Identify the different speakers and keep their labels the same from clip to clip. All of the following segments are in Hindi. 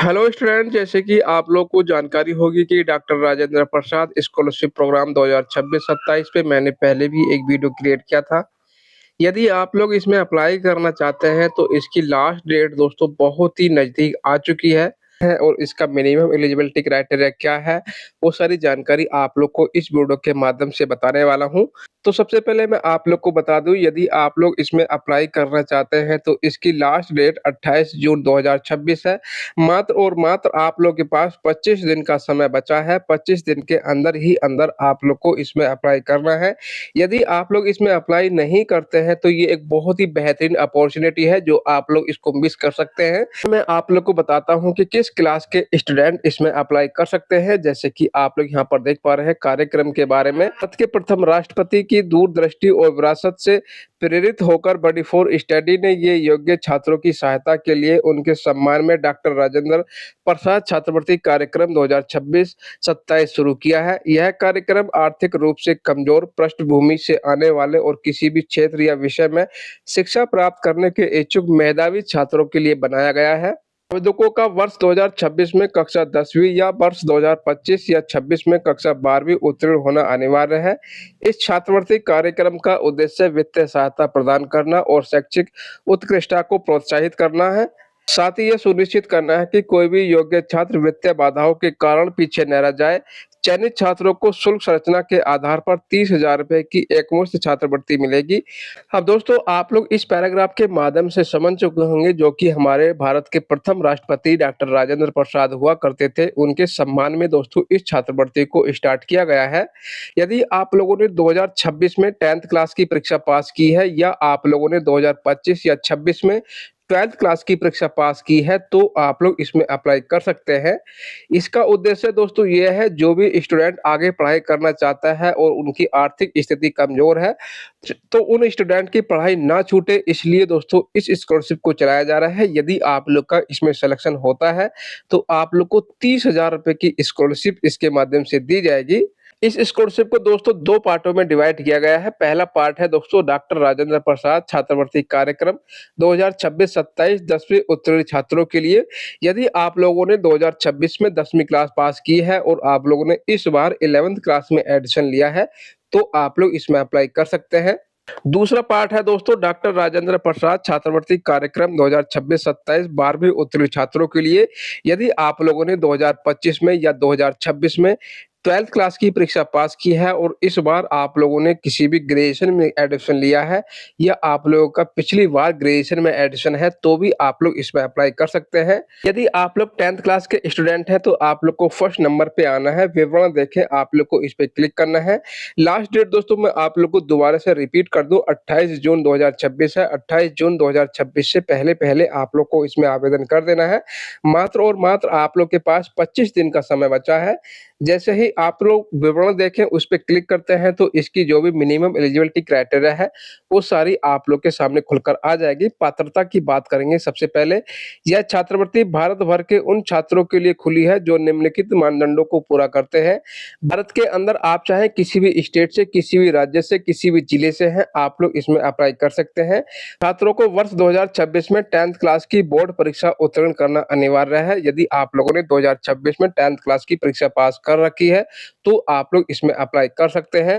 Speaker 1: हेलो स्टूडेंट, जैसे कि आप लोग को जानकारी होगी कि doctor Rajendra Prasad scholarship programme 2026-27 पे मैंने पहले भी एक वीडियो क्रिएट किया था। यदि आप लोग इसमें अप्लाई करना चाहते हैं तो इसकी लास्ट डेट दोस्तों बहुत ही नज़दीक आ चुकी है और इसका मिनिमम एलिजिबिलिटी क्राइटेरिया क्या है, वो सारी जानकारी आप लोग को इस वीडियो के माध्यम से बताने वाला हूँ। तो सबसे पहले मैं आप लोग को बता दूं, यदि आप लोग इसमें अप्लाई करना चाहते हैं तो इसकी लास्ट डेट 28 जून 2026 है। मात्र और मात्र आप लोग के पास 25 दिन का समय बचा है। 25 दिन के अंदर ही अंदर आप लोग को इसमें अप्लाई करना है। यदि आप लोग इसमें अप्लाई नहीं करते हैं तो ये एक बहुत ही बेहतरीन अपॉर्चुनिटी है जो आप लोग इसको मिस कर सकते हैं। मैं आप लोग को बताता हूं कि किस क्लास के स्टूडेंट इसमें अप्लाई कर सकते हैं। जैसे कि आप लोग यहां पर देख पा रहे हैं कार्यक्रम के बारे में। भारत के प्रथम राष्ट्रपति की दूरदृष्टि और विरासत से प्रेरित होकर बडी फॉर स्टडी ने ये योग्य छात्रों की सहायता के लिए उनके सम्मान में डॉक्टर राजेंद्र प्रसाद छात्रवृत्ति कार्यक्रम 2026-27 शुरू किया है। यह कार्यक्रम आर्थिक रूप से कमजोर पृष्ठभूमि से आने वाले और किसी भी क्षेत्र या विषय में शिक्षा प्राप्त करने के इच्छुक मेधावी छात्रों के लिए बनाया गया है। आवेदकों का वर्ष 2026 में कक्षा 10वीं या वर्ष 2025 या 26 में कक्षा 12वीं उत्तीर्ण होना अनिवार्य है। इस छात्रवृत्ति कार्यक्रम का उद्देश्य वित्तीय सहायता प्रदान करना और शैक्षिक उत्कृष्टता को प्रोत्साहित करना है। साथ ही यह सुनिश्चित करना है कि कोई भी योग्य छात्र वित्तीय बाधाओं के कारण पीछे न रह जाए। चयनित छात्रों को शुल्क संरचना के आधार पर 30,000 रुपए की एकमुश्त छात्रवृत्ति मिलेगी। अब दोस्तों, आप लोग इस पैराग्राफ के माध्यम से समझ चुके होंगे जो कि हमारे भारत के प्रथम राष्ट्रपति डॉक्टर राजेंद्र प्रसाद हुआ करते थे, उनके सम्मान में दोस्तों इस छात्रवृत्ति को स्टार्ट किया गया है। यदि आप लोगों ने 2026 में 10th क्लास की परीक्षा पास की है या आप लोगों ने 2025 या 26 में 12th क्लास की परीक्षा पास की है तो आप लोग इसमें अप्लाई कर सकते हैं। इसका उद्देश्य दोस्तों ये है, जो भी स्टूडेंट आगे पढ़ाई करना चाहता है और उनकी आर्थिक स्थिति कमजोर है तो उन स्टूडेंट की पढ़ाई ना छूटे, इसलिए दोस्तों इस स्कॉलरशिप को चलाया जा रहा है। यदि आप लोग का इसमें सिलेक्शन होता है तो आप लोग को 30,000 रुपए की स्कॉलरशिप इसके माध्यम से दी जाएगी। इस स्कॉलरशिप को दोस्तों दो पार्टों में डिवाइड किया गया है। पहला पार्ट है दोस्तों डॉक्टर राजेंद्र प्रसाद छात्रवृत्ति कार्यक्रम 2026-27 10वीं उत्तीर्ण छात्रों के लिए। यदि आप लोगों ने 2026 में 10वीं क्लास पास की है और आप लोगों ने इस बार 11th क्लास में एडमिशन लिया है तो आप लोग इसमें अप्लाई कर सकते हैं। दूसरा पार्ट है दोस्तों डॉक्टर राजेंद्र प्रसाद छात्रवृत्ति कार्यक्रम 2026-27 12वीं उत्तीर्ण छात्रों के लिए। यदि आप लोगों ने 2025 में या 2026 में 12th क्लास की परीक्षा पास की है और इस बार आप लोगों ने किसी भी ग्रेजुएशन में एडमिशन लिया है या आप लोगों का पिछली बार ग्रेजुएशन में एडमिशन है तो भी आप लोग इसमें अप्लाई कर सकते हैं। यदि आप लोग 10th क्लास के स्टूडेंट हैं तो आप लोग को फर्स्ट नंबर पे आना है, विवरण देखें, आप लोग को इस पे क्लिक करना है। लास्ट डेट दोस्तों मैं आप लोग को दोबारा से रिपीट कर दूं, 28 जून 2026 है। 28 जून 2026 से पहले पहले आप लोग को इसमें आवेदन कर देना है। मात्र और मात्र आप लोग के पास 25 दिन का समय बचा है। जैसे ही आप लोग विवरण देखें उस पे क्लिक करते हैं तो इसकी जो भी मिनिमम एलिजिबिलिटी क्राइटेरिया है वो सारी आप लोग के सामने खुलकर आ जाएगी। पात्रता की बात करेंगे सबसे पहले। यह छात्रवृत्ति भारत भर के उन छात्रों के लिए खुली है जो निम्नलिखित मानदंडों को पूरा करते हैं। भारत के अंदर आप चाहे किसी भी स्टेट से, किसी भी राज्य से, किसी भी जिले से हैं, आप लोग इसमें अप्लाई कर सकते हैं। छात्रों को वर्ष 2026 में 10th क्लास की बोर्ड परीक्षा उत्तीर्ण करना अनिवार्य है। यदि आप लोगों ने 2026 में 10th क्लास की परीक्षा पास कर रखी है तो आप लोग इसमें अप्लाई कर सकते हैं।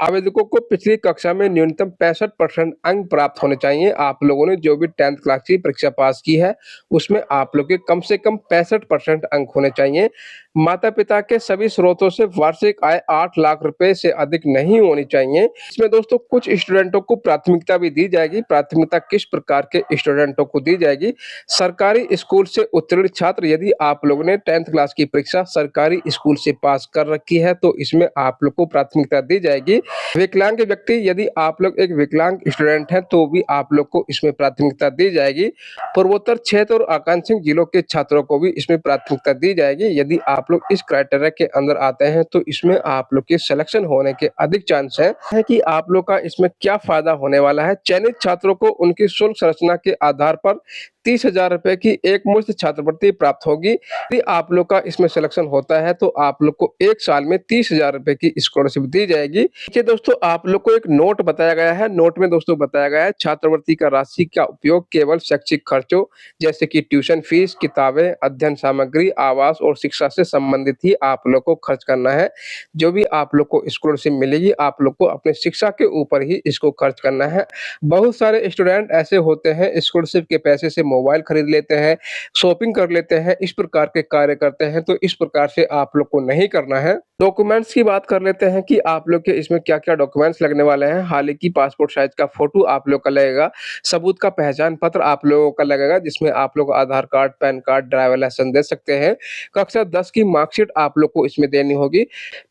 Speaker 1: आवेदकों को पिछली कक्षा में न्यूनतम 65% अंक प्राप्त होने चाहिए। आप लोगों ने जो भी 10th क्लास की परीक्षा पास की है उसमें आप लोग के कम से कम 65% अंक होने चाहिए। माता पिता के सभी स्रोतों से वार्षिक आय 8 लाख रुपए से अधिक नहीं होनी चाहिए। इसमें दोस्तों कुछ स्टूडेंटों को प्राथमिकता भी दी जाएगी। प्राथमिकता किस प्रकार के स्टूडेंटों को दी जाएगी? सरकारी स्कूल से उत्तीर्ण छात्र। यदि आप लोगों ने 10th क्लास की परीक्षा सरकारी स्कूल से पास कर रखी है तो इसमें आप लोग को प्राथमिकता दी जाएगी। विकलांग व्यक्ति, यदि आप लोग एक विकलांग स्टूडेंट हैं तो भी आप लोग को इसमें प्राथमिकता दी जाएगी। पूर्वोत्तर क्षेत्र और आकांक्षी जिलों के छात्रों को भी इसमें प्राथमिकता दी जाएगी। यदि आप आप लोग इस क्राइटेरिया के अंदर आते हैं तो इसमें आप लोग के सिलेक्शन होने के अधिक चांस है कि आप लोग का इसमें क्या फ़ायदा होने वाला है। चयनित छात्रों को उनकी शुल्क संरचना के आधार पर 30,000 रुपए की एकमुश्त छात्रवृत्ति प्राप्त होगी। यदि आप लोग का इसमें सिलेक्शन होता है तो आप लोग को 1 साल में 30,000 रुपए की स्कॉलरशिप दी जाएगी। देखिए दोस्तों, आप लोग को एक नोट बताया गया है। नोट में दोस्तों बताया गया है छात्रवृत्ति का राशि का उपयोग केवल शैक्षिक खर्चों जैसे कि ट्यूशन फीस, किताबें, अध्ययन सामग्री, आवास और शिक्षा से संबंधित ही आप लोग को खर्च करना है। जो भी आप लोग को स्कॉलरशिप मिलेगी आप लोग को अपने शिक्षा के ऊपर ही इसको खर्च करना है। बहुत सारे स्टूडेंट ऐसे होते हैं स्कॉलरशिप के पैसे से मोबाइल खरीद लेते हैं, शॉपिंग कर लेते हैं, इस प्रकार के कार्य करते हैं, तो इस प्रकार से आप लोग को नहीं करना है। डॉक्यूमेंट्स की बात कर लेते हैं कि आप लोग के इसमें क्या-क्या डॉक्यूमेंट्स लगने वाले हैं। हालाँकि पासपोर्ट साइज का फोटो आप लोग का लगेगा, सबूत का पहचान पत्र आप लोगों का लगेगा जिसमें आप लोग Aadhaar card, PAN card, driver licence दे सकते हैं। कक्षा 10 की मार्कशीट आप लोग को इसमें देनी होगी।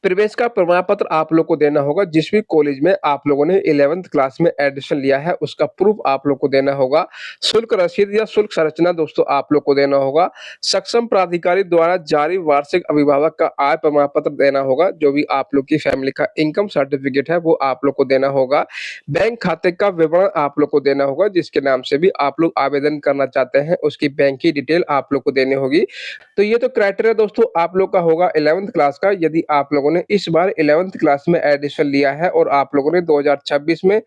Speaker 1: प्रवेश का प्रमाण पत्र आप लोग को देना होगा। जिस भी कॉलेज में आप लोगों ने 11th क्लास में एडमिशन लिया है उसका प्रूफ आप लोग को देना होगा। शुल्क रसीद या शुल्क संरचना दोस्तों आप लोग को देना होगा। सक्षम प्राधिकारी द्वारा जारी वार्षिक अभिभावक का आय प्रमाण पत्र देना होगा। जो भी आप लोग की फैमिली का इनकम सर्टिफिकेट है वो आप लोग को देना होगा। बैंक खाते का विवरण आप लोग को देना होगा जिसके नाम से भी आप लोग आवेदन करना चाहते हैं उसकी बैंक की डिटेल आप लोग को देनी होगी। तो ये तो क्राइटेरिया दोस्तों आप लोग का होगा 11th क्लास का। यदि आप लोगों ने इस बार 11th क्लास में एडमिशन लिया है और आप लोगों ने 2026 में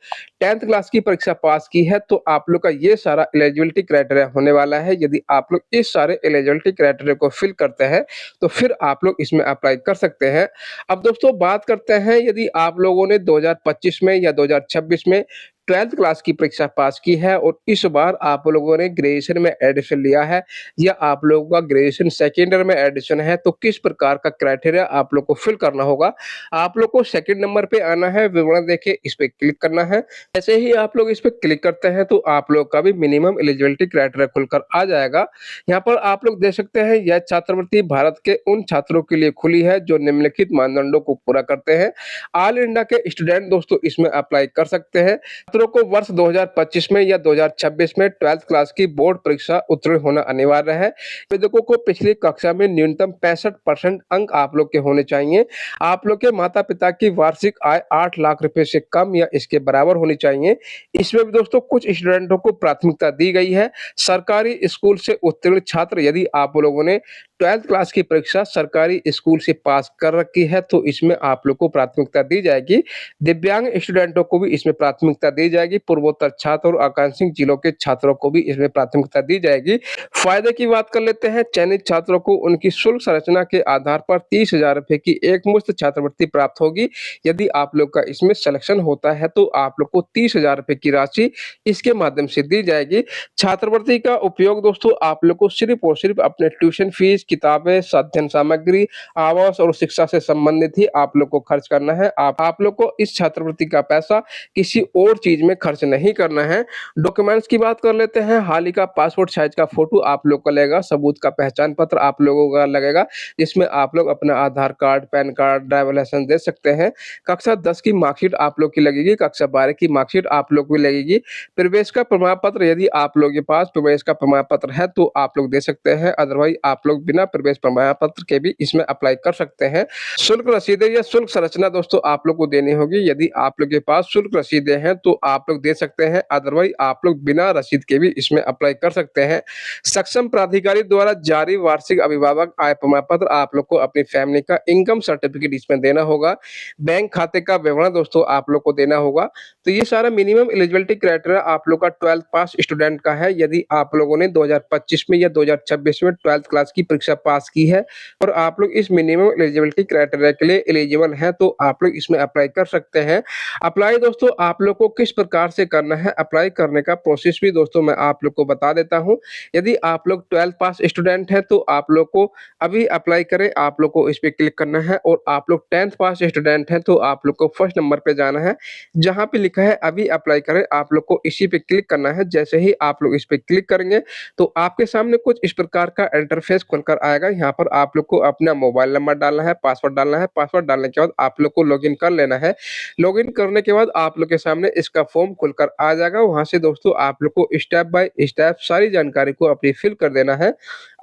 Speaker 1: 10th क्लास की परीक्षा पास की है तो आप लोग का ये सारा एलिजिबिलिटी क्राइटेरिया होने वाला है। यदि आप लोग इस सारे एलिजिबिलिटी क्राइटेरिया को फिल करते हैं तो फिर आप लोग इसमें अप्लाई कर सकते हैं। अब दोस्तों बात करते हैं यदि आप लोगों ने 2025 में या 2026 में 12th क्लास की परीक्षा पास की है और इस बार आप लोगों ने ग्रेजुएशन में एडमिशन लिया है या आप लोगों का ग्रेजुएशन सेकेंड ईयर में एडमिशन है तो किस प्रकार का क्राइटेरिया आप लोग को फिल करना होगा। आप लोग को सेकंड नंबर पे आना है, विवरण देके इस पे क्लिक करना है। जैसे ही आप लोग इस पे क्लिक करते हैं तो आप लोग का भी मिनिमम एलिजिबिलिटी क्राइटेरिया खुलकर आ जाएगा। यहाँ पर आप लोग देख सकते हैं यह छात्रवृत्ति भारत के उन छात्रों के लिए खुली है जो निम्नलिखित मानदंडों को पूरा करते हैं। ऑल इंडिया के स्टूडेंट दोस्तों इसमें अप्लाई कर सकते हैं। छात्रों को वर्ष 2025 में या 2026 में 12th क्लास की बोर्ड परीक्षा उत्तीर्ण होना अनिवार्य है। आवेदकों को पिछली कक्षा में न्यूनतम 65% अंक आप लोग के होने चाहिए। आप लोग के माता पिता की वार्षिक आय 8 लाख रुपए से कम या इसके बराबर होनी चाहिए। इसमें भी दोस्तों कुछ स्टूडेंटों को प्राथमिकता दी गई है। सरकारी स्कूल से उत्तीर्ण छात्र यदि आप लोगों ने 12th क्लास की परीक्षा सरकारी स्कूल से पास कर रखी है तो इसमें आप लोग को प्राथमिकता दी जाएगी। दिव्यांग स्टूडेंटों को भी इसमें प्राथमिकता दी जाएगी। पूर्वोत्तर छात्र और आकांक्षी जिलों के छात्रों को भी इसमें प्राथमिकता दी जाएगी। फायदे की बात कर लेते हैं। चयनित छात्रों को उनकी शुल्क संरचना के आधार पर 30,000 रुपए की एकमुश्त छात्रवृत्ति प्राप्त होगी। यदि आप लोग का इसमें सिलेक्शन होता है तो आप लोग को 30,000 रुपए की राशि इसके माध्यम से दी जाएगी। छात्रवृत्ति का उपयोग दोस्तों आप लोग को सिर्फ और सिर्फ अपने ट्यूशन फीस, किताबें, अध्ययन सामग्री, आवास और शिक्षा से संबंधित ही आप लोग को खर्च करना है। आप लोग को इस छात्रवृत्ति का पैसा किसी और चीज में खर्च नहीं करना है। डॉक्यूमेंट्स की बात कर लेते हैं। हाल ही का पासपोर्ट साइज का फोटो आप लोग का लगेगा, सबूत का पहचान पत्र आप लोगों का लगेगा जिसमें आप लोग अपना Aadhaar card, PAN card, driver licence दे सकते हैं। कक्षा 10 की मार्कशीट आप लोग की लगेगी, कक्षा 12 की मार्कशीट आप लोग की लगेगी। प्रवेश का प्रमाण पत्र यदि आप लोगों के पास प्रवेश का प्रमाण पत्र है तो आप लोग दे सकते हैं, अदरवाइज आप लोग बिना प्रवेश प्रमाण पत्र के भी इसमें अप्लाई कर सकते हैं। शुल्क रसीदें या शुल्क संरचना दोस्तों आप लोग को देनी होगी। यदि आप लोग के पास शुल्क रसीदें हैं तो आप लोग दे सकते हैं, अदरवाइज आप लोग बिना रसीद के भी इसमें अप्लाई कर सकते हैं। सक्षम प्राधिकारी द्वारा जारी वार्षिक अभिभावक आय प्रमाण पत्र आप लोग को अपनी फैमिली का इनकम सर्टिफिकेट इसमें देना होगा। बैंक खाते का विवरण दोस्तों आप लोग को देना होगा। तो ये सारा मिनिमम एलिजिबिलिटी क्राइटेरिया आप लोग का 12th पास स्टूडेंट का है। यदि आप लोगों ने 2025 में या 2026 में 12th क्लास की परीक्षा पास की है और आप लोग इस मिनिमम एलिजिबिलिटी क्राइटेरिया के लिए एलिजिबल हैं तो आप लोग इसमें अप्लाई कर सकते हैं। अप्लाई दोस्तों आप लोग को किस प्रकार से करना है, अप्लाई करने का प्रोसेस भी दोस्तों मैं आप लोग को बता देता हूं। यदि आप लोग 12th पास स्टूडेंट हैं तो आप लोग को अभी अप्लाई करें, आप लोग को इस पे क्लिक करना है। और आप लोग 10th पास स्टूडेंट हैं तो आप लोग को फर्स्ट नंबर पे जाना है, जहां पे लिखा है अभी अप्लाई करें, आप लोग को इसी पे क्लिक करना है। जैसे ही आप लोग इस पे क्लिक करेंगे तो आपके सामने कुछ इस प्रकार का इंटरफेस खुलकर आएगा। यहाँ पर आप लोग को अपना मोबाइल नंबर डालना है, पासवर्ड डालना है। पासवर्ड डालने के बाद आप लोग को लॉगिन कर लेना है। लॉगिन करने के बाद आप लोग के सामने इस इसका फॉर्म खुलकर आ जाएगा। वहाँ से दोस्तों आप लोग को स्टेप बाय स्टेप सारी जानकारी को अपनी फिल कर देना है।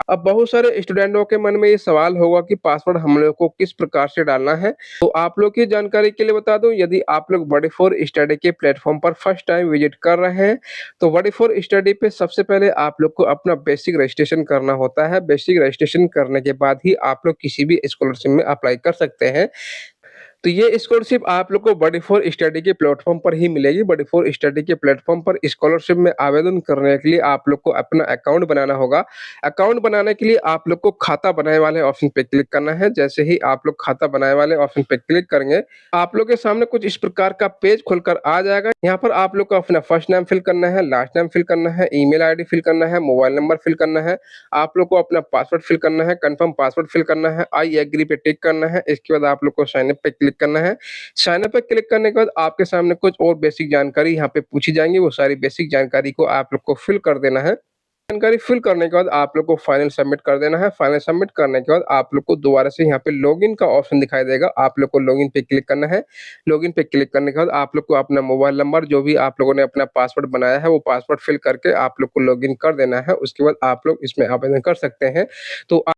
Speaker 1: अब बहुत सारे स्टूडेंटों के मन में ये सवाल होगा कि पासवर्ड हम लोग को किस प्रकार से डालना है। तो आप लोग की जानकारी के लिए बता दूं, यदि आप लोग वर्डी फॉर स्टडी के प्लेटफॉर्म पर फर्स्ट टाइम विजिट कर रहे हैं तो वर्डी फॉर स्टडी पे सबसे पहले आप लोग को अपना बेसिक रजिस्ट्रेशन करना होता है। बेसिक रजिस्ट्रेशन करने के बाद ही आप लोग किसी भी स्कॉलरशिप में अप्लाई कर सकते हैं। तो ये स्कॉलरशिप आप लोग को बडी फॉर स्टडी के प्लेटफॉर्म पर ही मिलेगी। बडी फॉर स्टडी के प्लेटफॉर्म पर स्कॉलरशिप में आवेदन करने के लिए आप लोग को अपना अकाउंट बनाना होगा। अकाउंट बनाने के लिए आप लोग को खाता बनाने वाले ऑप्शन पे क्लिक करना है। जैसे ही आप लोग खाता बनाने वाले ऑप्शन पे क्लिक करेंगे, आप लोग के सामने कुछ इस प्रकार का पेज खुलकर आ जाएगा। यहाँ पर आप लोग को अपना फर्स्ट नेम फिल करना है, लास्ट नेम फिल करना है, ईमेल आईडी फिल करना है, मोबाइल नंबर फिल करना है। आप लोग को अपना पासवर्ड फिल करना है, कंफर्म पासवर्ड फिल करना है, आई एग्री पे टिक करना है। इसके बाद आप लोग को साइन अप पे क्लिक करना है। साइन अप पे क्लिक करने के बाद आपके सामने कुछ और बेसिक जानकारी यहाँ पे पूछी जाएंगी। वो सारी बेसिक जानकारी को आप लोग को फिल कर देना है। जानकारी फिल करने के बाद आप लोग को फाइनल सबमिट कर देना है। फाइनल सबमिट करने के बाद आप लोग को दोबारा से यहाँ पे लॉगिन का ऑप्शन दिखाई देगा। आप लोग को लॉगिन पे क्लिक करना है। लॉगिन पे क्लिक करने के बाद आप लोग को अपना मोबाइल नंबर, जो भी आप लोगों ने अपना पासवर्ड बनाया है, वो पासवर्ड फिल करके आप लोग को लॉगिन कर देना है। उसके बाद आप लोग इसमें आवेदन कर सकते हैं। तो